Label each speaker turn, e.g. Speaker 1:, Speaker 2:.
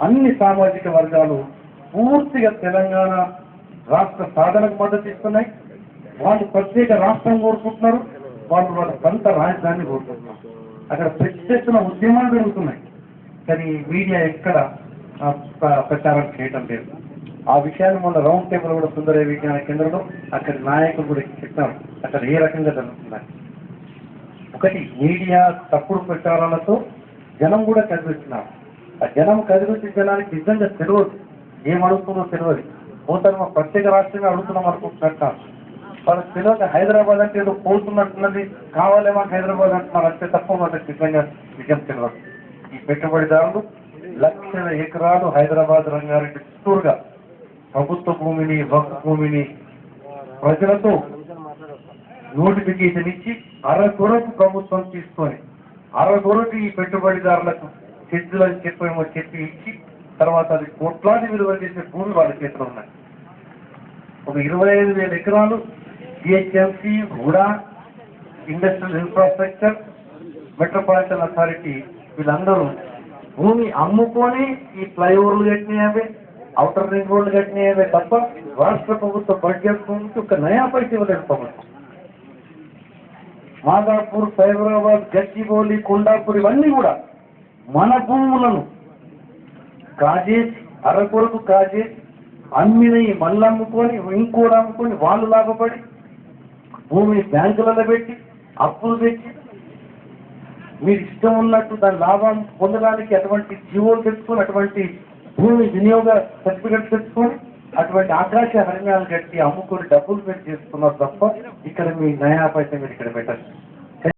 Speaker 1: అన్ని సామాజిక వర్గాలు పూర్తిగా తెలంగాణ రాష్ట్ర సాధనకు మద్దతు ఇస్తున్నాయి. వాళ్ళు ప్రత్యేక రాష్ట్రం కోరుకుంటున్నారు, వాళ్ళు వాళ్ళ సొంత రాజధానిని కోరుకుంటున్నారు. అక్కడ పెద్ద ఎత్తున ఉద్యమాలు జరుగుతున్నాయి, కానీ మీడియా ఎక్కడ ప్రచారం చేయటం లేదు. ఆ విషయాన్ని మొన్న రౌండ్ టేబుల్ కూడా సుందరయ్య విజ్ఞాన కేంద్రంలో అక్కడి నాయకులు కూడా చెప్పారు అక్కడ ఏ రకంగా జరుగుతున్నాయి. ఒకటి, మీడియా తప్పుడు ప్రచారాలతో జనం కూడా కదిలిస్తున్నారు. ఆ జనం కదిలించిన జనానికి నిజంగా తెలియదు, ఏం అడుగుతుందో తెలియదు. పోతారు మా ప్రత్యేక రాష్ట్రమే అడుగుతున్నాం అనుకుంటున్నట్ట. వాళ్ళకి తెలియక హైదరాబాద్ అంటే ఏదో పోతున్నట్టున్నది, కావాలే మాకు హైదరాబాద్ అంటున్నారు అంతే తప్ప వాళ్ళకి నిజంగా నిజం తెలియదు. ఈ పెట్టుబడిదారులు లక్షల ఎకరాలు హైదరాబాద్ రంగారెడ్డి చుట్టూరుగా ప్రభుత్వ భూమిని, వక్ఫ్ భూమిని ప్రజలతో నోటిఫికేషన్ ఇచ్చి అరకొరకు ప్రభుత్వం తీసుకొని అరకొరకు ఈ పెట్టుబడిదారులకు చెద్దులని చెప్పి ఇచ్చి తర్వాత అది కోట్లాది విలువ చేసే భూమి వాళ్ళ చేతిలో ఉన్నాయి. ఒక 25,000 ఎకరాలు GHMC, HUDA, industrial infrastructure, metropolitan authority వీళ్ళందరూ భూమి అమ్ముకొని ఈ ఫ్లైఓవర్లు కట్టినవే, ఔటర్ రింగ్ రోడ్లు కట్టినవే తప్ప రాష్ట్ర ప్రభుత్వ బడ్జెట్ నుంచి ఒక నయా పైసా ఇవ్వలేదు ప్రభుత్వం. మాదాపూర్, సైబరాబాద్, గచ్చిబౌలి, కొండాపూర్ ఇవన్నీ కూడా మన భూములను కాజేసి అరకొరకు కాజేసి అమ్మినవి మళ్ళీ అమ్ముకొని ఇంకోటి అమ్ముకొని వాళ్ళు లాభపడి భూమిని బ్యాంకులలో పెట్టి అప్పులు తెచ్చి మీరు ఇష్టం ఉన్నట్టు దాని లాభం పొందడానికి అటువంటి జీవోలు తెచ్చుకొని అటువంటి భూమి వినియోగ సర్టిఫికెట్ తెచ్చుకొని అటువంటి ఆకాశ హరిణాలు కట్టి అమ్ముకొని డబ్బులు పెట్టి చేస్తున్నారు తప్ప ఇక్కడ మీ నయా పైసా మీరు ఇక్కడ పెట్టండి.